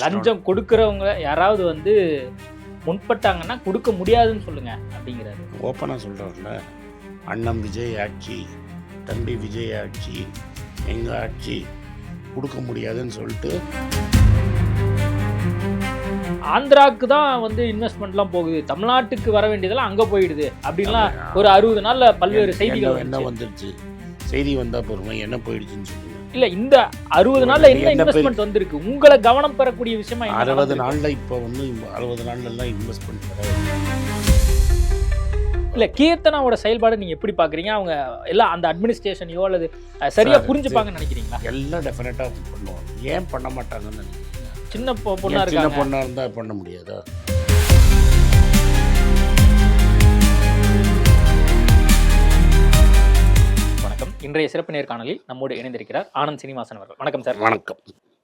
லஞ்சம் கொடுக்குறவங்க யாராவது வந்து முன்பட்டாங்கன்னா கொடுக்க முடியாதுன்னு சொல்லுங்க அப்படிங்கிறாரு. ஓப்பனாக சொல்கிறார்ல, அண்ணன் விஜய் ஆட்சி, தம்பி விஜய் ஆட்சி, எங்கள் ஆட்சி கொடுக்க முடியாதுன்னு சொல்லிட்டு ஆந்திராவுக்கு தான் வந்து இன்வெஸ்ட்மெண்ட்லாம் போகுது, தமிழ்நாட்டுக்கு வர வேண்டியதெல்லாம் அங்கே போயிடுது அப்படின்லாம் ஒரு 60 நாளில் பல்வேறு செய்திகள் என்ன வந்துருச்சு. செய்தி வந்தால் பொறுமை என்ன போயிடுச்சுன்னு சொல்லுங்க. இல்லை, இந்த 60 நாளில் என்ன இன்வெஸ்ட்மெண்ட் வந்திருக்கு உங்களை கவனம் பெறக்கூடிய விஷயமா? 60 நாளில் இப்போ வந்து 60 நாள்லாம் இன்வெஸ்ட்மெண்ட் வராது. இல்லை, கீர்த்தனாவோட செயல்பாடு நீங்கள் எப்படி பார்க்குறீங்க? அவங்க எல்லாம் அந்த அட்மினிஸ்ட்ரேஷனையோ அல்லது சரியாக புரிஞ்சுப்பாங்கன்னு நினைக்கிறீங்களா? எல்லாம் டெஃபினட்டாக பண்ணுவாங்க. ஏன் பண்ண மாட்டாங்கன்னு நினைக்கிறீங்க? சின்ன பொண்ணாக சின்ன இருக்காங்க. பொண்ணாக இருந்தால் பண்ண முடியாதா? வணக்கம். இன்றைய சிறப்பு நேர்காணலில் நம்மோடு இணைந்திருக்கிறார் ஆனந்த் சீனிவாசன் அவர்கள். வணக்கம் சார். வணக்கம்.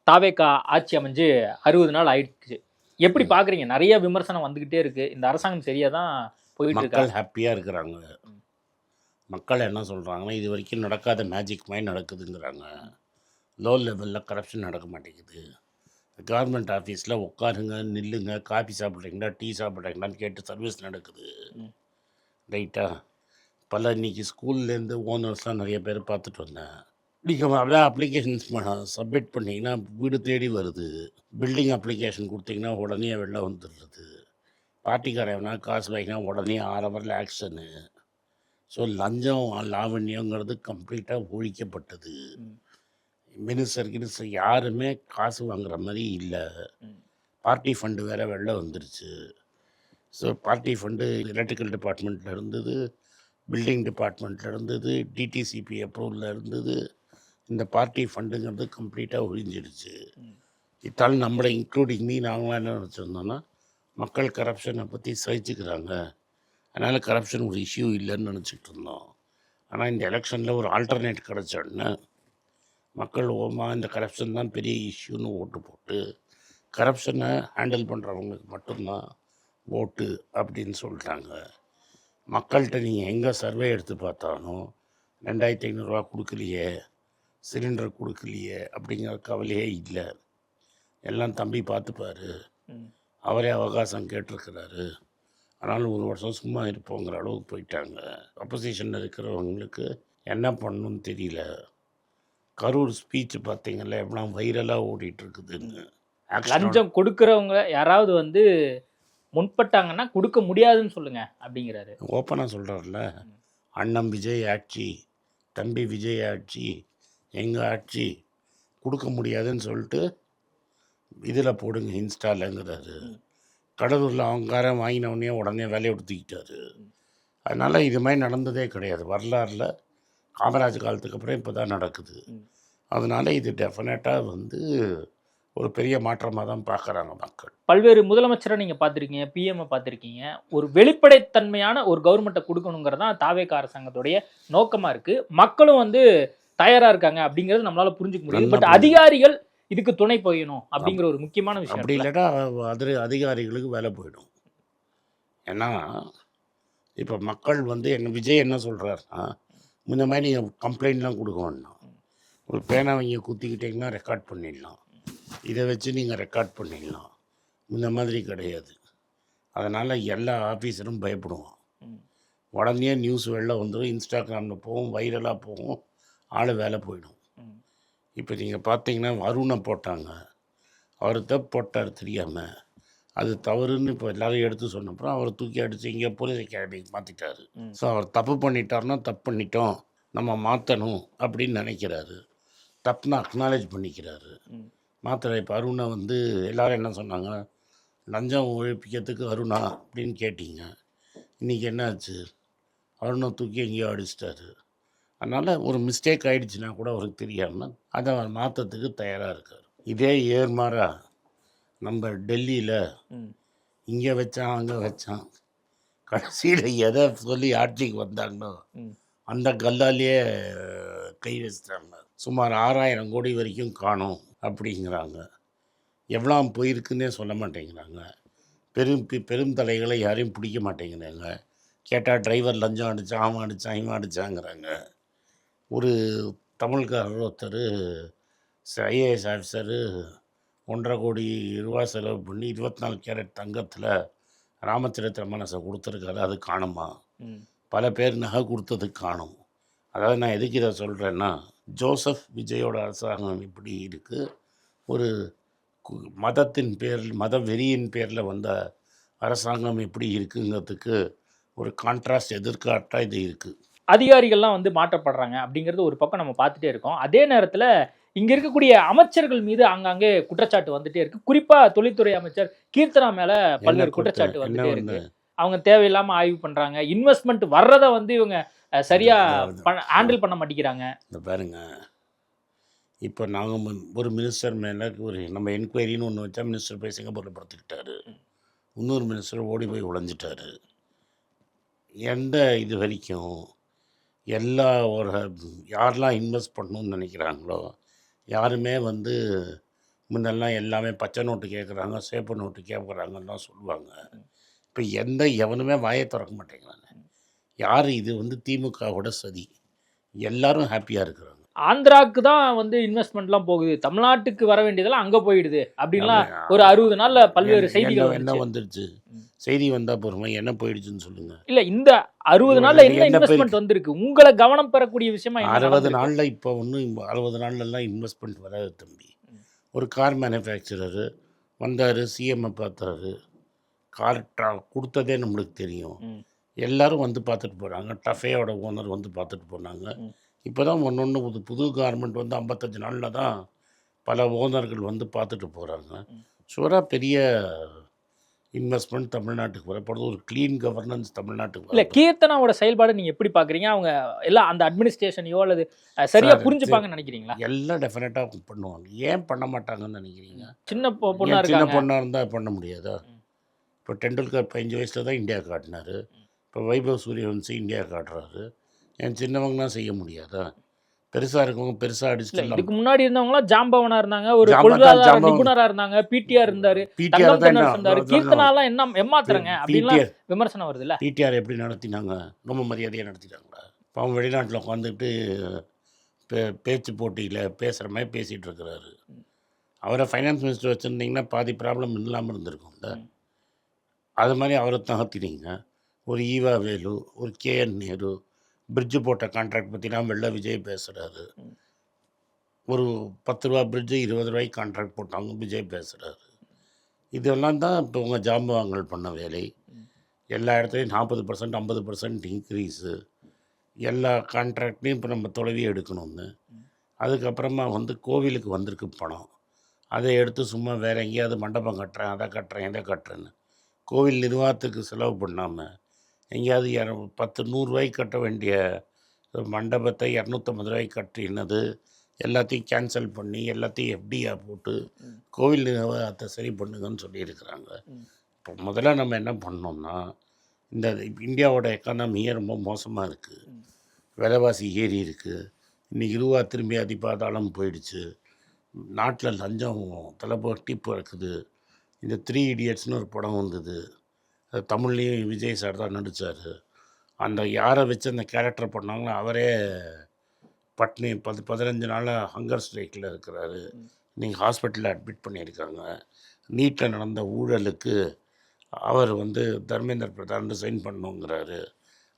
தாவேகா ஆட்சி அமைஞ்சு 60 நாள் ஆயிடுச்சு. எப்படி பார்க்குறீங்க? நிறைய விமர்சனம் வந்துக்கிட்டே இருக்கு. இந்த அரசாங்கம் சரியாக தான் போயிட்டு இருக்கு. மக்கள் ஹாப்பியாக இருக்கிறாங்க. மக்கள் என்ன சொல்கிறாங்கன்னா, இது வரைக்கும் நடக்காத மேஜிக் மாதிரி நடக்குதுங்கிறாங்க. லோ லெவலில் கரப்ஷன் நடக்க மாட்டேங்குது. கவர்மெண்ட் ஆஃபீஸில் உட்காருங்க, நில்லுங்க, காஃபி சாப்பிட்றீங்களா, டீ சாப்பிட்றீங்களான்னு கேட்டு சர்வீஸ் நடக்குது. ரைட்டா? பல இன்றைக்கி ஸ்கூல்லேருந்து ஓனர்ஸ்லாம் நிறைய பேர் பார்த்துட்டு வந்தேன். நீங்கள் அப்படியே அப்ளிகேஷன்ஸ் சப்மிட் பண்ணிங்கன்னா வீடு தேடி வருது. பில்டிங் அப்ளிகேஷன் கொடுத்தீங்கன்னா உடனே வெளில வந்துடுறது. பார்ட்டிக்காரனா காசு வாங்கினா உடனே 6 ஹவரில் ஆக்ஷனு. ஸோ லஞ்சம் லாவண்யங்கிறது கம்ப்ளீட்டாக ஒழிக்கப்பட்டது. மினிஸ்டர் யாருமே காசு வாங்குற மாதிரி இல்லை. பார்ட்டி ஃபண்டு வேறு வெளில வந்துருச்சு. ஸோ பார்ட்டி ஃபண்டு எலக்ட்ரிக்கல் டிபார்ட்மெண்ட்டில் இருந்தது, பில்டிங் டிபார்ட்மெண்ட்டில் இருந்தது, டிடிசிபி அப்ரூவலில் இருந்தது. இந்த பார்ட்டி ஃபண்டுங்கிறது கம்ப்ளீட்டாக ஒழிஞ்சிடுச்சு. இத்தால் நம்மளை இன்க்ளூடிங் நாங்களாம் என்ன நினச்சிருந்தோன்னா, மக்கள் கரப்ஷனை பற்றி சகிச்சுக்கிறாங்க, அதனால் கரப்ஷன் ஒரு இஷ்யூ இல்லைன்னு நினச்சிக்கிட்டு இருந்தோம். ஆனால் இந்த எலெக்ஷனில் ஒரு ஆல்டர்னேட் கிடச்சோடனே மக்கள் இந்த கரப்ஷன் தான் பெரிய இஷ்யூன்னு ஓட்டு போட்டு கரப்ஷனை ஹேண்டில் பண்ணுறவங்களுக்கு மட்டும்தான் ஓட்டு அப்படின்னு சொல்லிட்டாங்க. மக்கள்கிட்ட நீங்கள் எங்கே சர்வே எடுத்து பார்த்தாலும் 2500 கொடுக்கலையே, சிலிண்டர் கொடுக்கலையே அப்படிங்கிற கவலையே இல்லை. எல்லாம் தம்பி பார்த்துப்பார், அவரே அவகாசம் கேட்டிருக்கிறாரு, ஆனாலும் 1 வருஷம் சும்மா இருப்போங்கிற அளவுக்கு போயிட்டாங்க. அப்போசிஷனில் இருக்கிறவங்களுக்கு என்ன பண்ணணும்னு தெரியல. கரூர் ஸ்பீச் பார்த்தீங்கல்ல, எவ்வளோ வைரலாக ஓடிட்டுருக்குதுன்னு. லஞ்சம் கொடுக்குறவங்க யாராவது வந்து முன்பட்டாங்கன்னா கொடுக்க முடியாதுன்னு சொல்லுங்க அப்படிங்கிறாரு. ஓப்பனாக சொல்கிறார்ல, அண்ணன் விஜய் ஆட்சி, தம்பி விஜய் ஆட்சி, எங்கள் ஆட்சி கொடுக்க முடியாதுன்னு சொல்லிட்டு இதில் போடுங்க இன்ஸ்டாலங்கிறாரு. கடலூரில் அவங்காரம் வாங்கினவுடனே உடனே வேலையை தூக்கிட்டாரு. அதனால் இது மாதிரி நடந்ததே கிடையாது வரலாறில். காமராஜ் காலத்துக்கு அப்புறம் இப்போ தான் நடக்குது. அதனால் இது டெஃபினட்டாக வந்து ஒரு பெரிய மாற்றமாக தான் பார்க்குறாங்க மக்கள். பல்வேறு முதலமைச்சரை நீங்கள் பார்த்துருக்கீங்க, பிஎம்ஐ பார்த்துருக்கீங்க. ஒரு வெளிப்படைத்தன்மையான ஒரு கவர்மெண்ட்டை கொடுக்கணுங்கிறது தான் தாவேகா அரசாங்கத்துடைய நோக்கமாக இருக்குது. மக்களும் வந்து தயாராக இருக்காங்க அப்படிங்கிறது நம்மளால் புரிஞ்சுக்க முடியும். பட் அதிகாரிகள் இதுக்கு துணை போயணும் அப்படிங்கிற ஒரு முக்கியமான விஷயம். அப்படி இல்லைன்னா அதிகாரிகளுக்கு வேலை போயிடும். ஏன்னா இப்போ மக்கள் வந்து விஜய் என்ன சொல்கிறாருன்னா, இந்த மாதிரி நீங்கள் கம்ப்ளைண்ட்லாம் கொடுக்க வேண்டாம், ஒரு பேனா வாங்கி குத்திக்கிட்டிங்கன்னா ரெக்கார்ட் பண்ணிடலாம், இதை வச்சு நீங்கள் ரெக்கார்ட் பண்ணிடலாம். இந்த மாதிரி கிடையாது. அதனால் எல்லா ஆஃபீஸரும் பயப்படுவான். உடனே நியூஸ் வெளில வந்துடும், இன்ஸ்டாகிராமில் போகும், வைரலாக போகும், ஆள் வேலை போயிடும். இப்போ நீங்கள் பார்த்தீங்கன்னா அருணை போட்டாங்க, அவர் தப்பு போட்டார் தெரியாமல், அது தவறுன்னு இப்போ எல்லோரும் எடுத்து சொன்னப்பறம் அவர் தூக்கி அடித்து இங்கே போலீஸ் அகாடமிக்கு மாற்றிட்டாரு. ஸோ அவர் தப்பு பண்ணிட்டாருன்னா தப்பு பண்ணிட்டோம் நம்ம மாற்றணும் அப்படின்னு நினைக்கிறாரு. தப்புனா அக்னாலேஜ் பண்ணிக்கிறாரு, மாத்திரை. இப்போ அருணை வந்து எல்லோரும் என்ன சொன்னாங்க, லஞ்சம் ஒழிப்பிக்கிறதுக்கு அருணா அப்படின்னு கேட்டிங்க. இன்றைக்கி என்ன ஆச்சு, அருணை தூக்கி எங்கேயோ அடிச்சிட்டாரு. அதனால் ஒரு மிஸ்டேக் ஆகிடுச்சுன்னா கூட அவருக்கு தெரியாமல் அதை அவர் மாற்றத்துக்கு தயாராக இருக்கார். இதே ஏர்மாரா நம்ம டெல்லியில் இங்கே வச்சான் அங்கே வச்சான், கடைசியில் எதை சொல்லி ஆட்சிக்கு வந்தாங்களோ அந்த கல்லாலேயே கை வச்சுட்டாங்க. சுமார் 6000 கோடி வரைக்கும் காணும் அப்படிங்கிறாங்க. எவ்வளோ போயிருக்குன்னே சொல்ல மாட்டேங்கிறாங்க. பெரும் தலைகளை யாரையும் பிடிக்க மாட்டேங்கிறாங்க. கேட்டால் டிரைவர் லஞ்சம் அடித்தான், அவன் அடித்தான், இவன் அடித்தாங்கிறாங்க. ஒரு தமிழ்காரர் ஒருத்தர் ஐஏஎஸ் ஆஃபீஸரு 1.5 கோடி ரூபா செலவு பண்ணி 24 கேரட் தங்கத்தில் ராமச்சரித்திர மனசை கொடுத்துருக்காரு. அது காணுமா? பல பேர் நகை கொடுத்தது காணும். அதாவது நான் எதுக்கு இதை சொல்கிறேன்னா, ஜோசப் விஜயோட அரசாங்கம் இப்படி இருக்குது, ஒரு மதத்தின் பேரில் மத வெறியின் பேரில் வந்த அரசாங்கம் எப்படி இருக்குங்கிறதுக்கு ஒரு கான்ட்ராஸ்ட் எதிர்காட்டாக இது இருக்குது. அதிகாரிகள்லாம் வந்து மாற்றப்படுறாங்க அப்படிங்கிறது ஒரு பக்கம் நம்ம பார்த்துட்டே இருக்கோம். அதே நேரத்தில் இங்கே இருக்கக்கூடிய அமைச்சர்கள் மீது ஆங்காங்கே குற்றச்சாட்டு வந்துட்டே இருக்கு. குறிப்பாக தொழில்துறை அமைச்சர் கீர்த்தனா மேலே பல்வேறு குற்றச்சாட்டு வந்துட்டே இருக்கு. அவங்க தேவையில்லாமல் ஆய்வு பண்ணுறாங்க, இன்வெஸ்ட்மெண்ட் வர்றதை வந்து இவங்க சரியாக ஹேண்டில் பண்ண மாட்டேங்கிறாங்க. இந்த பாருங்க, இப்போ நாங்கள் ஒரு மினிஸ்டர் மேலே ஒரு நம்ம என்கொயரின்னு ஒன்று வச்சா மினிஸ்டர் போய் சிங்கப்பூரில் படுத்துக்கிட்டாரு, இன்னொரு மினிஸ்டர் ஓடி போய் உழைஞ்சிட்டாரு. எந்த இது வரைக்கும் எல்லா ஒரு யாரெல்லாம் இன்வெஸ்ட் பண்ணணும்னு நினைக்கிறாங்களோ யாருமே வந்து முன்னெல்லாம் எல்லாமே பச்சை நோட்டு கேட்குறாங்க, சேப்பு நோட்டு கேட்குறாங்கன்னு தான் சொல்லுவாங்க. இப்போ எவனுமே வாயை திறக்க மாட்டேங்கிறாங்க. யார் இது வந்து திமுகவோட சதி. எல்லாரும் ஹாப்பியாக இருக்கிறாங்க. ஆந்திராவுக்கு தான் வந்து இன்வெஸ்ட்மெண்ட்லாம் போகுது, தமிழ்நாட்டுக்கு வர வேண்டியதெல்லாம் அங்கே போயிடுது அப்படின்லாம் ஒரு 60 நாளில் பல்வேறு செய்திகள் என்ன வந்துருச்சு. செய்தி வந்தால் போகிறோமா, என்ன போயிடுச்சுன்னு சொல்லுங்கள். இல்லை, இந்த 60 நாளில் என்ன இன்வெஸ்ட்மெண்ட் வந்திருக்கு உங்களை கவனம் பெறக்கூடிய விஷயமா? 60 நாளில் இப்போ ஒன்றும் 60 நாள்லாம் இன்வெஸ்ட்மெண்ட் வராது தம்பி. ஒரு கார் மேனுஃபேக்சரரு வந்தார், சிஎம்ஐ பார்த்தாரு, கார் கொடுத்ததே நம்மளுக்கு தெரியும். எல்லாரும் வந்து பார்த்துட்டு போகிறாங்க. டஃபேயோட ஓனர் வந்து பார்த்துட்டு போனாங்க. இப்போ தான் ஒன்று புது கார்மெண்ட் வந்து 55 நாளில் தான் பல ஓனர்கள் வந்து பார்த்துட்டு போகிறாங்க. ஷூராக பெரிய இன்வெஸ்ட்மெண்ட் தமிழ்நாட்டுக்கு வரப்படுது. ஒரு க்ளீன் கவர்னன்ஸ் தமிழ்நாட்டுக்கு. இல்லை, கீர்த்தனாவோட செயல்பாடு நீங்கள் எப்படி பார்க்குறீங்க? அவங்க எல்லாம் அந்த அட்மினிஸ்ட்ரேஷனையோ அல்லது சரியாக புரிஞ்சுப்பாங்கன்னு நினைக்கிறீங்களா? எல்லாம் டெஃபினட்டாக பண்ணுவாங்க. ஏன் பண்ண மாட்டாங்கன்னு நினைக்கிறீங்க? சின்ன பொண்ணாக சின்ன பொண்ணாக இருந்தால் பண்ண முடியாதா? இப்போ டெண்டுல்கர் 15 வயசில் தான் இந்தியா காட்டினார். இப்போ வைபவ் சூரியவன்சி இந்தியா காட்டுறாரு. என் சின்னவங்கன்னா செய்ய முடியாதா? பெருசாக இருக்கவங்க பெருசாக அடிச்சுட்டு. இதுக்கு முன்னாடி இருந்தவங்களாம் ஜாம்பவனா இருந்தாங்க, ஒரு பொருளாதார நிபுணராக இருந்தாங்க, பிடிஆர் இருந்தார், கீர்த்தனாலாம் என்ன ஏமாத்துறாங்க அப்படின்லாம் விமர்சனம் வருது இல்லை? பிடிஆர் எப்படி நடத்தினாங்க? ரொம்ப மரியாதையாக நடத்தினாங்களா? இப்போ அவங்க வெளிநாட்டில் உட்காந்துட்டு பேச்சு போட்டியில் பேசுகிற மாதிரி பேசிகிட்டு இருக்கிறாரு. அவரை ஃபைனான்ஸ் மினிஸ்டர் வச்சுருந்தீங்கன்னா பாதி ப்ராப்ளம் இல்லாமல் இருந்திருக்கும்ல. அது மாதிரி அவரை தகர்த்தினீங்க. ஒரு ஈவா வேலு, ஒரு கேஎன் நேரு, பிரிட்ஜு போட்ட கான்ட்ராக்ட் பற்றிலாம் வெள்ள விஜய் பேசுகிறாரு. ஒரு 10 ரூபா பிரிட்ஜு 20 ரூபாய்க்கு கான்ட்ராக்ட் போட்டாங்க, விஜய் பேசுகிறாரு. இதெல்லாம் தான் இப்போ உங்கள் ஜாம்பவான்கள் பண்ண வேலை. எல்லா இடத்துலையும் 40% 50% இன்க்ரீஸு. எல்லா கான்ட்ராக்ட்லையும் இப்போ நம்ம தொலைவி எடுக்கணும்னு. அதுக்கப்புறமா வந்து கோவிலுக்கு வந்திருக்கு பணம், அதை எடுத்து சும்மா வேறு எங்கேயாவது மண்டபம் கட்டுறேன், அதை கட்டுறேன், இதை கட்டுறேன்னு கோவில் நிர்வாகத்துக்கு செலவு பண்ணாமல் எங்கேயாவது 10-100 ரூபாய்க்கு கட்ட வேண்டிய மண்டபத்தை 250 ரூபாய்க்கு கட்டினது எல்லாத்தையும் கேன்சல் பண்ணி எல்லாத்தையும் எஃப்டியாக போட்டு கோவில் நிர்வாகத்தை சரி பண்ணுங்கன்னு சொல்லியிருக்கிறாங்க. இப்போ முதல்ல நம்ம என்ன பண்ணோம்னா, இந்த இந்தியாவோட எக்கானமியே ரொம்ப மோசமாக இருக்குது. விலைவாசி ஏறி இருக்குது. இன்றைக்கி ரூபா திரும்பி அதிபாதாளம் போயிடுச்சு. நாட்டில் லஞ்சம் தலைப்பட்டி பிறக்குது. இந்த 3 இடியட்ஸ்னு ஒரு படம் வந்தது, அது தமிழ்லேயும் விஜய் சார் தான் நடித்தார். அந்த யாரை வச்சு அந்த கேரக்டர் பண்ணாங்களோ அவரே பட்னி 15 நாளாக ஹங்கர் ஸ்ட்ரைக்கில் இருக்கிறாரு. நீங்கள் ஹாஸ்பிட்டலில் அட்மிட் பண்ணியிருக்காங்க. நீட்டில் நடந்த ஊழலுக்கு அவர் வந்து தர்மேந்திர பிரதான் ரிசைன் பண்ணுங்கிறாரு.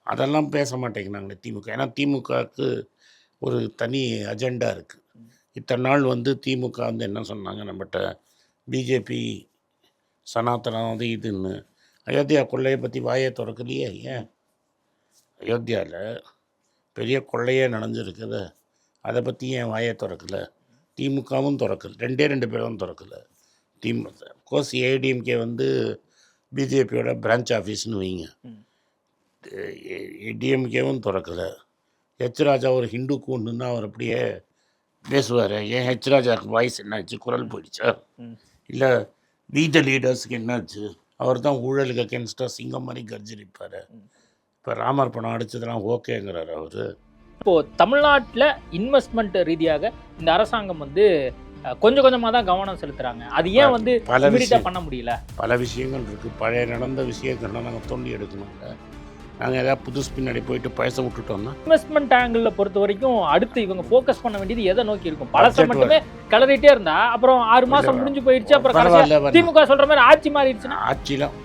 அதெல்லாம் பேச மாட்டேங்கிறாங்களே திமுக. ஏன்னா திமுகவுக்கு ஒரு தனி அஜெண்டா இருக்குது. இத்தனை நாள் வந்து திமுக வந்து என்ன சொன்னாங்க நம்மகிட்ட, பிஜேபி சனாதனம் வந்து இதுன்னு. அயோத்தியா கொள்ளையை பற்றி வாயை திறக்கலையே. ஏன் அயோத்தியாவில் பெரிய கொள்ளையே நடந்துருக்குது, அதை பற்றி ஏன் வாயை திறக்கலை? திமுகவும் திறக்கல, 2 பேரும் திறக்கலை. திமுக கோர்ஸ் ஏடிஎம்கே வந்து பிஜேபியோட பிரான்ச் ஆஃபீஸ்னு வைங்க, டிஎம்கேவும் திறக்கலை. ராஜா ஒரு ஹிந்து கூண்டுன்னா அவர் அப்படியே பேசுவார். ஏன் ராஜாவுக்கு வாய்ஸ் என்னாச்சு, குரல் போயிடுச்சா? இல்லை வீத லீடர்ஸுக்கு என்னாச்சு? அவர் தான் ஊழலுக்கு அகேன்ஸ்டாக சிங்கம் மாதிரி கர்ஜிருப்பார். இப்போ ராமர் பணம் அடித்ததெல்லாம் ஓகேங்கிறார் அவர். இப்போது தமிழ்நாட்டில் இன்வெஸ்ட்மெண்ட் ரீதியாக இந்த அரசாங்கம் வந்து கொஞ்சம் கொஞ்சமாக தான் கவனம் செலுத்துகிறாங்க. அது ஏன் வந்து பண்ண முடியல? பல விஷயங்கள் இருக்குது. பழைய நடந்த விஷயங்கள்லாம் நாங்கள் தோண்டி எடுக்கணும்ல. நாங்கள் ஏதாவது புதுசு பின்னாடி போயிட்டு பழச விட்டுட்டோம்னா இன்வெஸ்ட்மெண்ட் ஆங்கிள் பொறுத்த வரைக்கும் அடுத்து இவங்க ஃபோக்கஸ் பண்ண வேண்டியது எதை நோக்கி இருக்கும்? பழச Budget மட்டுமே கிளறிட்டே இருந்தா அப்புறம் 6 மாசம் முடிஞ்சு போயிடுச்சு, அப்புறம் பரவாயில்ல, கடைசியா திமுக சொல்ற மாதிரி ஆட்சி மாறிடுச்சுன்னா ஆட்சிலாம்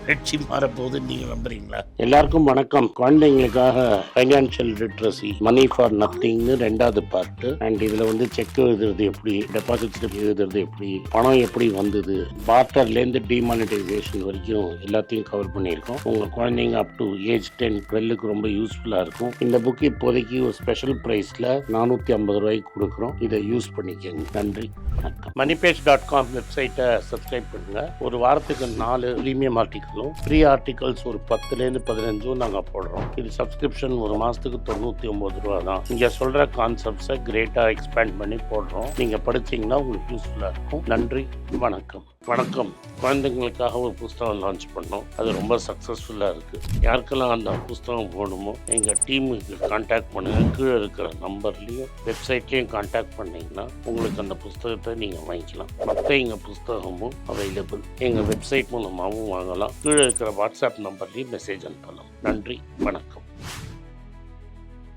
கட்சி மாறப்போகுதுன்னு நீங்கள் நம்புறீங்களா? எல்லாருக்கும் வணக்கம். குழந்தைங்களுக்காக ஃபைனான்ஷியல் லிட்ரஸி மணி ஃபார் நத்திங்னு 2வது பார்ட்டு. அண்ட் இதில் வந்து செக் எழுதுறது எப்படி, டெபாசிட் ஸ்லிப் எழுதுறது எப்படி, பணம் எப்படி வந்தது, பார்ட்டர்லேருந்து டிமானிட்டைசேஷன் வரைக்கும் எல்லாத்தையும் கவர் பண்ணியிருக்கோம். உங்கள் குழந்தைங்க அப் டு ஏஜ் 10-12க்கு ரொம்ப யூஸ்ஃபுல்லாக இருக்கும். இந்த புக் இப்போதைக்கு ஒரு ஸ்பெஷல் ப்ரைஸில் 450 ரூபாய்க்கு கொடுக்குறோம். இதை யூஸ் பண்ணிக்கோங்க. நன்றி, வணக்கம். moneypage.com வெப்சைட்டை சப்ஸ்கிரைப் பண்ணுங்கள். ஒரு வாரத்துக்கு 4 ப்ரீமியம் ஆர்டிக்கல், ஃப்ரீ ஆர்டிகல்ஸ் ஒரு 10லேருந்து 15 நாங்கள் போடுறோம். இது சப்ஸ்கிரிப்ஷன் ஒரு மாதத்துக்கு 99 ரூபா தான். இங்கே சொல்கிற கான்செப்ட்ஸை கிரேட்டாக எக்ஸ்பேண்ட் பண்ணி போடுறோம். நீங்கள் படிச்சிங்கன்னா உங்களுக்கு யூஸ்ஃபுல்லாக இருக்கும். நன்றி, வணக்கம். வணக்கம். குழந்தைங்களுக்காக ஒரு புஸ்தகம் லான்ச் பண்ணோம். அது ரொம்ப சக்ஸஸ்ஃபுல்லாக இருக்குது. யாருக்கெல்லாம் அந்த புஸ்தகம் போகணுமோ எங்கள் டீமுக்கு கான்டாக்ட் பண்ணுங்கள். கீழே இருக்கிற நம்பர்லேயும் வெப்சைட்லேயும் கான்டாக்ட் பண்ணிங்கன்னா உங்களுக்கு அந்த புஸ்தகத்தை நீங்கள் வாங்கிக்கலாம். மற்ற எங்கள் புஸ்தகமும் அவைலபிள். எங்கள் வெப்சைட் மூலமாகவும் வாங்கலாம். கீழே இருக்கிற வாட்ஸ்அப் நம்பர்லேயும் மெசேஜ் அனுப்பலாம். நன்றி, வணக்கம்.